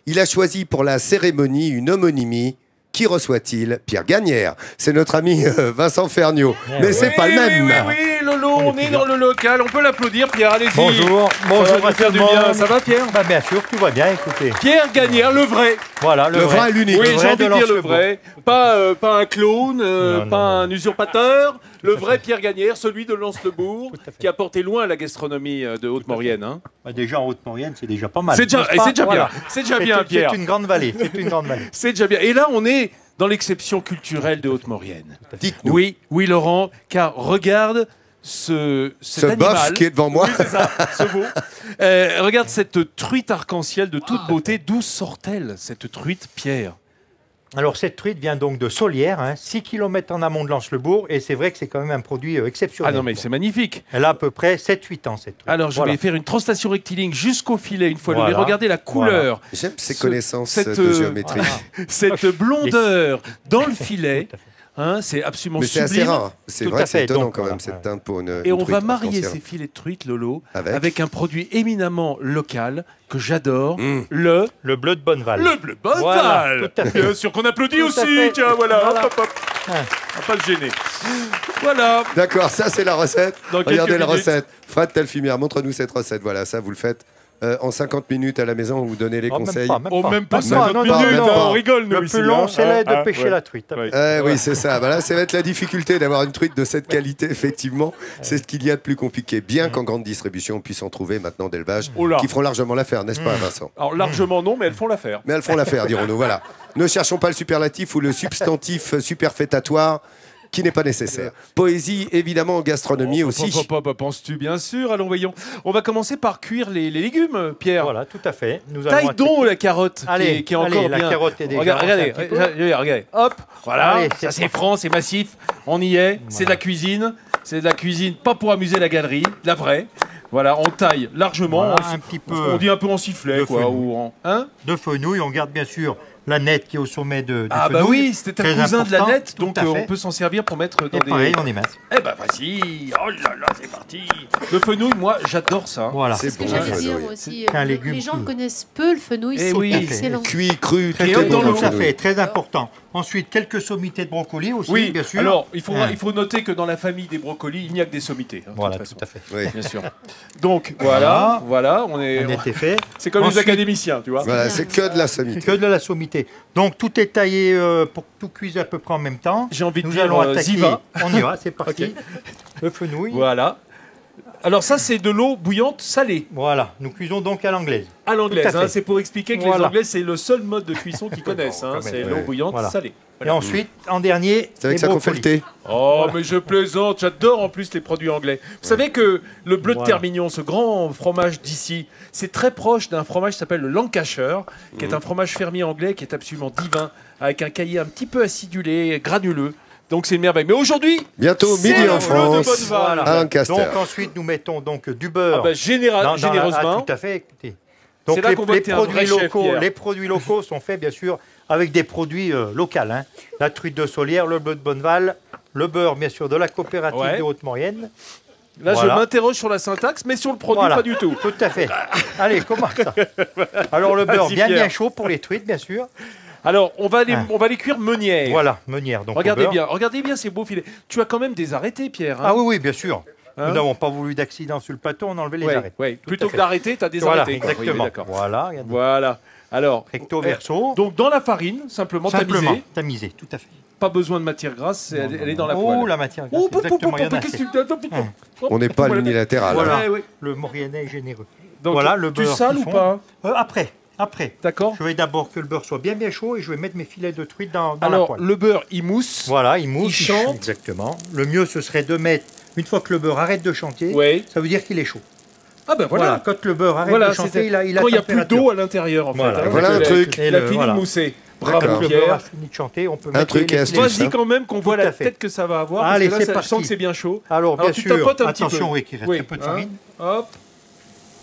Il a choisi pour la cérémonie une homonymie. Qui reçoit-il? Pierre Gagnère. C'est notre ami Vincent Ferniaud. Mais c'est pas le même. Oui, Lolo, on est dans le local. On peut l'applaudir, Pierre, allez-y. Bonjour, bonjour à faire tout du le bien. monde. Ça va, Pierre? Bah, bien sûr, tout va bien, écoutez. Pierre Gagnère, le vrai. Voilà, le vrai. l'unique. Oui, Le j'ai vrai envie de de dire le Lancelot. vrai. Pas un clone, Non, pas non. un usurpateur. Le vrai Pierre Gagnère, celui de Lens-le-Bourg, qui a porté loin la gastronomie de Haute-Maurienne. Hein. Bah, déjà en Haute-Maurienne, c'est déjà pas mal. C'est déjà, n'est-ce et pas c'est déjà Voilà. bien. C'est déjà bien, Pierre. C'est une grande vallée. C'est une grande vallée. C'est déjà bien. Et là, on est dans l'exception culturelle de Haute-Maurienne. Dites-nous. Oui, oui, Laurent, car regarde cet Ce animal. boeuf qui est devant moi. Oui, c'est ça, ce veau. Regarde cette truite arc-en-ciel de toute beauté. D'où sort-elle, cette truite, Pierre? Alors, cette truite vient donc de Solières, 6 km en amont de Lens-le-Bourg, et c'est vrai que c'est quand même un produit exceptionnel. Ah non, mais c'est magnifique. Elle a à peu près 7-8 ans, cette truite. Alors, je Voilà. vais faire une translation rectiligne jusqu'au filet, une fois Voilà. levé. Regardez la couleur. J'aime ces Ce- connaissances cette, de géométrie. Cette blondeur dans le filet. Tout à fait. Hein, c'est absolument Mais c'est sublime. assez rare. C'est Tout vrai à que c'est fait, étonnant donc, quand même voilà. cette teinte pour une. Et on truite va marier arc-en-ciel. ces filets de truite, Lolo, Avec avec un produit éminemment local que j'adore, Mmh. le Le bleu de Bonneval. bleu Bonneval. Voilà, tout à fait. Bien sûr qu'on applaudit Tout à aussi. fait. Tiens, voilà. Voilà. Hop, hop, hop. Ah. On va pas le gêner. Voilà. D'accord, ça c'est la recette. Dans quelques Regardez la minutes. recette. Fred Telfumière, montre-nous cette recette. Voilà, ça vous le faites en 50 minutes à la maison, vous donnez les Oh, même conseils. pas, Oh, même pas Même 50 pas, minutes. même hein, pas. on rigole, nous, Le ici, plus long, hein. c'est là de Ah, pêcher ouais. la truite. Ouais. Oui, c'est ça. Voilà, ça va être la difficulté d'avoir une truite de cette qualité, effectivement. C'est ce qu'il y a de plus compliqué. Bien qu'en grande distribution, on puisse en trouver maintenant d'élevage Oh là. qui feront largement l'affaire, n'est-ce pas, Vincent? Alors, largement non, mais elles font l'affaire. Mais elles font l'affaire, dirons-nous. Voilà. Ne cherchons pas le superlatif ou le substantif superfétatoire qui n'est pas nécessaire. Poésie, évidemment, en gastronomie aussi. Penses-tu, bien sûr. Allons, voyons. On va commencer par cuire les légumes, Pierre. Voilà, tout à fait. Nous Taille allons donc la carotte Allez, qui est encore allez, la bien. carotte est déjà Regardez, avancée un petit regardez. Hop, voilà. Allez, Ça c'est c'est franc, c'est massif. On y est. C'est de la cuisine. C'est de la cuisine, pas pour amuser la galerie, de la vraie. Voilà, on taille largement. Voilà, on, un petit peu on dit un peu en sifflet, de quoi. fenouil. Ou en, hein de fenouil. On garde bien sûr la nette qui est au sommet du Ah bah fenouil. oui, c'était un Très cousin de la important, nette, tout donc à fait. on peut s'en servir pour mettre dans Et pareil, des... on est mince. Eh ben vas-y. Oh là là, c'est parti. Le fenouil, moi, j'adore ça. Voilà. C'est Ce que bon, j'allais le dire fenouil. aussi, C'est un légume les gens cru. connaissent peu le fenouil, Eh c'est oui. excellent. Cuit, cru, Très Et tout hop est dans bon l'eau. le tout à fenouil. fait, très important. Ensuite, quelques sommités de brocoli aussi, Oui, bien sûr. alors il Hein. faut noter que dans la famille des brocolis, il n'y a que des sommités. hein, de Voilà, toute tout façon. à fait. Oui. Bien sûr. Donc voilà, on est. On était fait. C'est comme les Ensuite- académiciens, tu vois. Voilà, c'est que de la sommité. Que de la sommité. Donc tout est taillé pour que tout cuise à peu près en même temps. J'ai envie de Nous dire, allons attaquer. Ziva. On y va, c'est parti. Ok. Le fenouil. Voilà. Alors ça, c'est de l'eau bouillante salée. Voilà, nous cuisons donc à l'anglaise. À l'anglaise, Tout à fait. c'est pour expliquer que les Voilà. Anglais, c'est le seul mode de cuisson qu'ils connaissent. hein, quand c'est même, l'eau ouais. bouillante Voilà. salée. Et ensuite, en dernier, C'est avec les ça qu'on fait le brocolis. thé. Oh, mais je plaisante, j'adore en plus les produits anglais. Vous savez que le bleu de Voilà. Termignon, ce grand fromage d'ici, c'est très proche d'un fromage qui s'appelle le Lancashire, qui est un fromage fermier anglais qui est absolument divin, avec un caillé un petit peu acidulé, granuleux. Donc c'est une merveille. Mais aujourd'hui, Bientôt, c'est midi le en bleu de France, Bonneval. à Lancaster. Donc ensuite, nous mettons donc du beurre. Ah bah, généreusement. tout à fait. Écoutez. Donc C'est là qu'on voit que t'es un vrai chef, Pierre. les produits locaux sont faits bien sûr avec des produits locaux. Hein. La truite de Solières, le bleu de Bonneval, le beurre bien sûr de la coopérative Ouais. de Haute-Maurienne. Là, Voilà. je m'interroge sur la syntaxe, mais sur le produit, Voilà. pas du tout. Tout à fait. Allez, comment ça? Alors le beurre Vas-y, bien Pierre. chaud pour les truites bien sûr. Alors, on va Ah. les cuire meunières. Voilà, meunière. Donc au Regardez beurre. bien ces beaux filets. Tu as quand même des arrêtés, Pierre. hein Ah oui, oui, bien sûr. Hein Nous n'avons pas voulu d'accident sur le plateau, on a enlevé les Ouais, arrêts. ouais. Tout Plutôt à que fait. d'arrêter, tu as des Voilà, arrêtés. quoi. Oui, exactement. oui, d'accord. Voilà, regardez. Voilà. Alors, Recto verso. donc dans la farine, simplement tamisée. tamisé, tout à fait. Pas besoin de matière grasse, elle est dans la Oh, poêle. la matière Oh, grasse, exactement, il y en a qu'est-ce assez. que tu fais On n'est pas à l'unilatéral. Voilà. hein. Ouais, ouais. Le Mauriennais est généreux. Donc, Voilà, le tu beurre sales qui ou fond. pas Après. D'accord. Je vais d'abord que le beurre soit bien chaud et je vais mettre mes filets de truite dans la Alors, poêle. le beurre, il mousse. Voilà, il mousse. il chante. Exactement. Le mieux, ce serait de mettre, une fois que le beurre arrête de chanter, Ouais. ça veut dire qu'il est chaud. Ah ben Voilà. voilà. Quand le beurre arrête Voilà, de chanter, c'est- il a quand il n'y a plus température. d'eau à l'intérieur, en fait. Voilà, hein. voilà un Donc, truc. Il a fini Voilà. de mousser. Quand Bravo, le beurre a Pierre. fini de chanter, on peut Un mettre truc les et filets. astuce. Vas-y quand même qu'on voit Tout à la fait. tête que ça va avoir. Allez, parce que c'est là, je sens parti. que c'est bien chaud. Alors, bien Alors, tu sûr, tapotes un petit attention, peu. oui, qu'il reste Oui, très peu de hein. farine. Hop.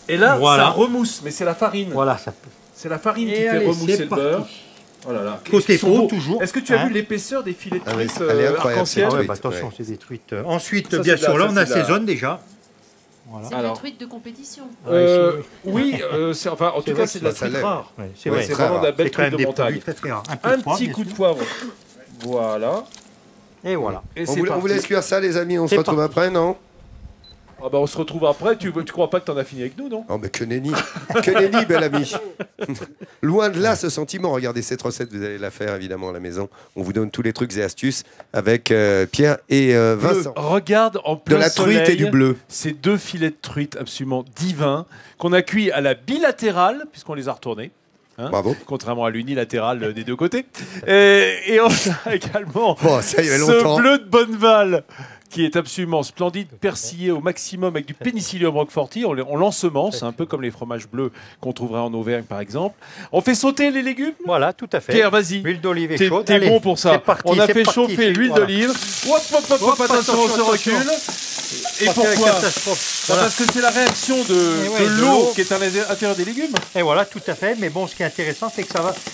Et là, Voilà. ça remousse, mais c'est la farine. Voilà, ça peut. C'est la farine qui Et fait allez, remousser c'est le beurre. parti. Oh là là. Côté Ils sont haut, beaux. toujours. Est-ce que tu as Hein vu l'épaisseur des filets de Ah oui, truite elle est incroyable, arc-en-ciel Ah cette ouais, truite, bah, attention, ouais. c'est des truites. Ensuite, Ça, bien c'est de sûr, la- là, on ça, c'est de la- assaisonne déjà. Voilà. C'est une truite de compétition. Oui, enfin, en tout cas, c'est de la truite rare. Ouais, c'est Ouais, vrai. C'est vraiment de la belle C'est quand même truite de des montagne. produits très très rares. Un de poivre, petit bien coup de sûr. poivre. Voilà. Et voilà. Et On c'est vous parti. laisse cuire ça, les amis. On se C'est retrouve parti. après, non? Ah bah on se retrouve après. Tu crois pas que t'en as fini avec nous, non? Oh, mais que nenni. Que nenni, bel ami. Loin de là, ce sentiment. Regardez cette recette, vous allez la faire évidemment à la maison. On vous donne tous les trucs et astuces avec Pierre et Vincent. Regarde en De plein la truite soleil, et du bleu. ces 2 filets de truite absolument divins qu'on a cuits à la bilatérale, puisqu'on les a retournés. Hein, Bravo. contrairement à l'unilatérale des deux côtés. Et on a également Bon, ça y est, ce longtemps. bleu de Bonneval qui est absolument splendide, persillé au maximum avec du pénicillium roqueforti. On l'ensemence, un peu comme les fromages bleus qu'on trouverait en Auvergne par exemple. On fait sauter les légumes. Voilà, tout à fait. Pierre, vas-y. L'huile d'olive est T'es chaude. t'es Allez, bon pour ça. c'est parti, On a c'est fait parti. chauffer l'huile Voilà. d'olive. Hop, hop, hop, hop, attention, on se attention. recule. Et Parce qu'avec pourquoi catastrophe, Bah, voilà. Parce que c'est la réaction Eh ouais, de de l'eau l'eau. qui est à l'intérieur des légumes. Et voilà, tout à fait. Mais bon, ce qui est intéressant, c'est que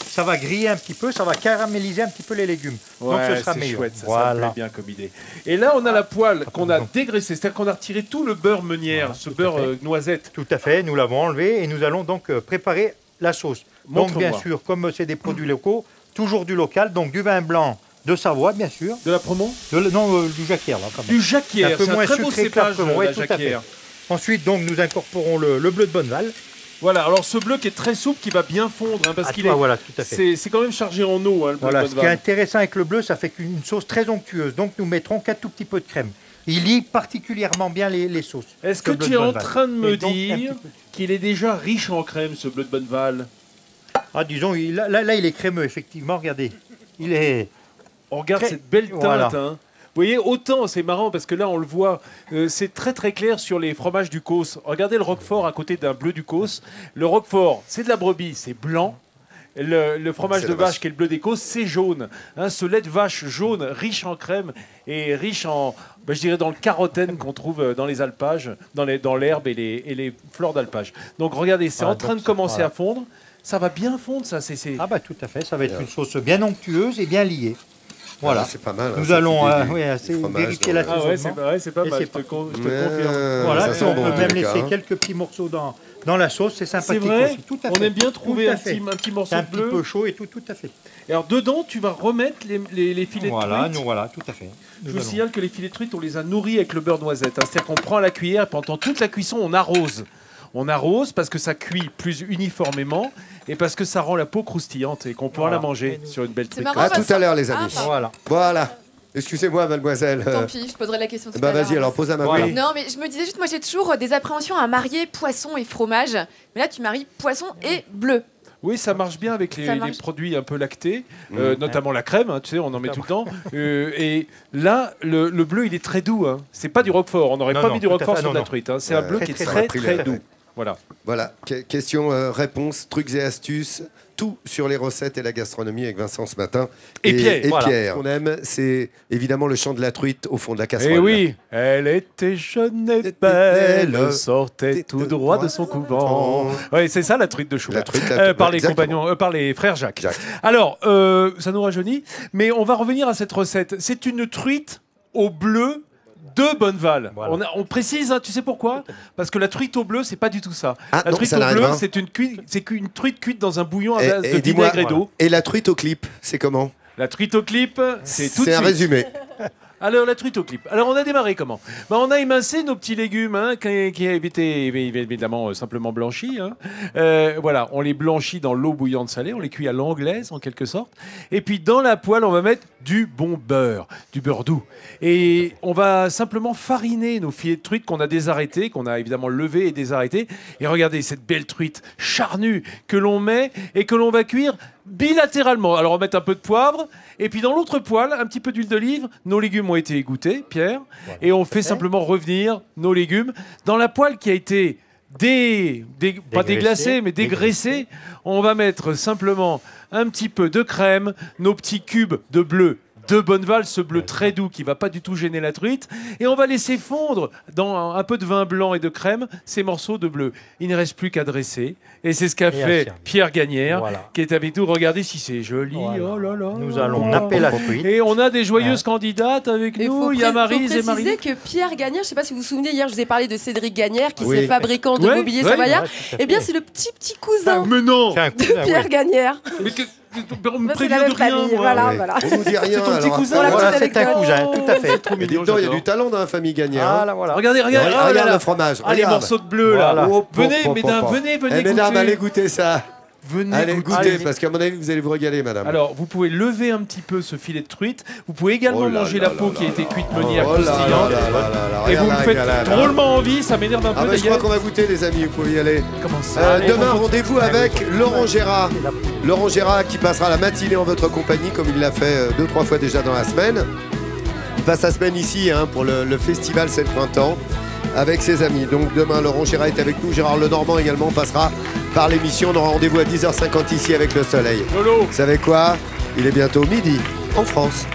ça va griller un petit peu, ça va caraméliser un petit peu les légumes. Donc ce sera c'est meilleur. chouette, ça me voilà. plaît bien comme idée. Et là, on a la poêle qu'on a dégraissée, c'est-à-dire qu'on a retiré tout le beurre meunière, ce tout à beurre fait. noisette. Tout à fait, nous l'avons enlevé et nous allons donc préparer la sauce. Donc Montre-moi. bien sûr, comme c'est des produits locaux, toujours du local, donc du vin blanc de Savoie, bien sûr. De la promo Du Jacquière, là, quand même. Du Jacquière, C'est un peu c'est un moins très beau sucré que cépage, l'Arcemont, la oui, tout à fait. Jacquière. Ensuite, donc, nous incorporons le bleu de Bonneval. Voilà, alors ce bleu qui est très souple, qui va bien fondre, hein, parce Ah, qu'il est... voilà, tout à fait. C'est quand même chargé en eau, hein, le bleu Voilà, de ce qui est Bonneval. intéressant avec le bleu, ça fait une sauce très onctueuse. Donc, nous mettrons qu'un tout petit peu de crème. Il lie particulièrement bien les sauces. Est-ce ce que bleu tu de es en Bonneval. train de me Et donc, un dire petit peu. qu'il est déjà riche en crème, ce bleu de Bonneval? Ah, disons, là, il est crémeux, effectivement. Regardez. Il est... On regarde Très- cette belle teinte. voilà. Hein. Vous voyez, autant c'est marrant parce que là on le voit, c'est très très clair sur les fromages du Causse. Regardez le Roquefort à côté d'un bleu du Causse. Le Roquefort, c'est de la brebis, c'est blanc. Le fromage C'est de la vache. vache qui est le bleu des Causses, c'est jaune. Hein, ce lait de vache jaune, riche en crème et riche en, je dirais, dans le carotène qu'on trouve dans les alpages, dans l'herbe et les fleurs d'alpage. Donc regardez, c'est Voilà, en train de donc, commencer voilà. à fondre. Ça va bien fondre, ça. Ah bah tout à fait, ça va être une sauce bien onctueuse et bien liée. Voilà. Ah, c'est pas mal. hein, Nous ça allons fait du fromage vérifier dans la le- Ah ouais, assaisonnement. c'est pas Et mal, c'est je te parti. confirme. Voilà, ça et sent on bon, peut en même tout cas, laisser hein. quelques petits morceaux dans la sauce, c'est C'est sympathique vrai, aussi. Tout à fait. on aime bien trouver Tout à un fait. petit morceau C'est un de petit bleu. peu chaud et tout à fait. Et alors dedans, tu vas remettre les filets Voilà, de truite. nous voilà, tout à fait. Je Nous vous allons- signale que les filets de truite, on les a nourris avec le beurre noisette. Hein. C'est-à-dire qu'on prend à la cuillère et pendant toute la cuisson, on arrose. On arrose parce que ça cuit plus uniformément et parce que ça rend la peau croustillante et qu'on pourra Voilà. la manger sur une belle C'est truite. marrant. À Vincent. tout à l'heure, les amis. Ah, Voilà. Voilà. Excusez-moi, mademoiselle. Tant pis, je poserai la question tout Bah à l'heure. vas-y, alors pose à ma Voilà. oui. Non, mais je me disais juste, moi j'ai toujours des appréhensions à marier poisson et fromage. Mais là, tu maries poisson et bleu. Oui, ça marche bien avec Ça les marche. produits un peu lactés, notamment la crème, hein, tu sais, on en met tout le temps. Et là, le bleu, il est très doux. Hein. C'est pas du roquefort, on n'aurait Non, pas non, mis du tout à roquefort fait, sur non, de la non. truite. Hein. C'est un bleu Très, qui est très très pris très le- doux. Voilà. Voilà, question, réponse, trucs et astuces, tout sur les recettes et la gastronomie avec Vincent ce matin. Et Pierre, voilà. Pierre. On aime, c'est évidemment le chant de la truite au fond de la casserole. Eh oui, elle était jeune et belle, sortait tout droit de son couvent. Oui, c'est ça la truite de Schubert. La truite, la- par les exactement. compagnons, par les frères Jacques. Jacques. Alors, ça nous rajeunit, mais on va revenir à cette recette. C'est une truite au bleu de Bonneval. Voilà. On précise, hein, tu sais pourquoi? Parce que la truite au bleu, c'est pas du tout ça. Ah, La non, truite ça au n'a rien bleu, à voir. c'est une truite cuite dans un bouillon à base de dis-moi, vinaigre et d'eau. et la truite au clip, c'est comment? La truite au clip, c'est tout de C'est un suite. résumé. Alors, la truite au clip. Alors, on a démarré comment? On a émincé nos petits légumes hein, qui avaient été évidemment simplement blanchis. Hein. Voilà, on les blanchit dans l'eau bouillante salée, on les cuit à l'anglaise en quelque sorte. Et puis, dans la poêle, on va mettre du bon beurre, du beurre doux. Et on va simplement fariner nos filets de truite qu'on a désarrêtés, qu'on a évidemment levés et désarrêtés. Et regardez cette belle truite charnue que l'on met et que l'on va cuire bilatéralement. Alors on va mettre un peu de poivre et puis dans l'autre poêle, un petit peu d'huile d'olive. Nos légumes ont été égouttés, Pierre, et on fait simplement revenir nos légumes dans la poêle qui a été pas déglacée, mais dégraissée. On va mettre simplement un petit peu de crème, nos petits cubes de bleu de Bonneval, ce bleu très doux qui va pas du tout gêner la truite. Et on va laisser fondre dans un peu de vin blanc et de crème ces morceaux de bleu. Il ne reste plus qu'à dresser. Et c'est ce qu'a fait Pierre Gagnère, qui est avec nous. Regardez si c'est joli. Oh là là. Nous allons napper la truite. Et on a des joyeuses candidates avec nous. Il y a Maryse et Marie. Il faut préciser que Pierre Gagnère, je ne sais pas si vous vous souvenez, hier je vous ai parlé de Cédric Gagnère, qui est fabricant de mobilier savoyard. Eh bien, c'est le petit cousin de Pierre Gagnère. On me C'est la même famille, voilà. On nous dit rien. C'est ton petit cousin. Voilà, c'est un cousin, tout à fait. Il y a du talent dans la famille Gagnère. Voilà. Regardez le fromage. Ah, les morceaux de bleu là. Venez, mesdames, venez goûter. Mesdames, allez goûter ça. Allez goûter, parce qu'à mon avis, vous allez vous régaler, madame. Alors, vous pouvez lever un petit peu ce filet de truite. Vous pouvez également manger la peau qui a été cuite meunière croustillante. Et vous me faites drôlement envie, ça m'énerve un peu. Je crois qu'on va goûter, les amis, vous pouvez y aller. Comment ça demain, rendez-vous avec Laurent Gérard. Laurent Gérard qui passera la matinée en votre compagnie, comme il l'a fait 2-3 fois déjà dans la semaine. Il passe la semaine ici pour le festival C'est le printemps avec ses amis. Donc demain, Laurent Gérard est avec nous. Gérard Lenormand également passera par l'émission. On aura rendez-vous à 10h50 ici avec le soleil. Lolo. Vous savez quoi? Il est bientôt midi en France.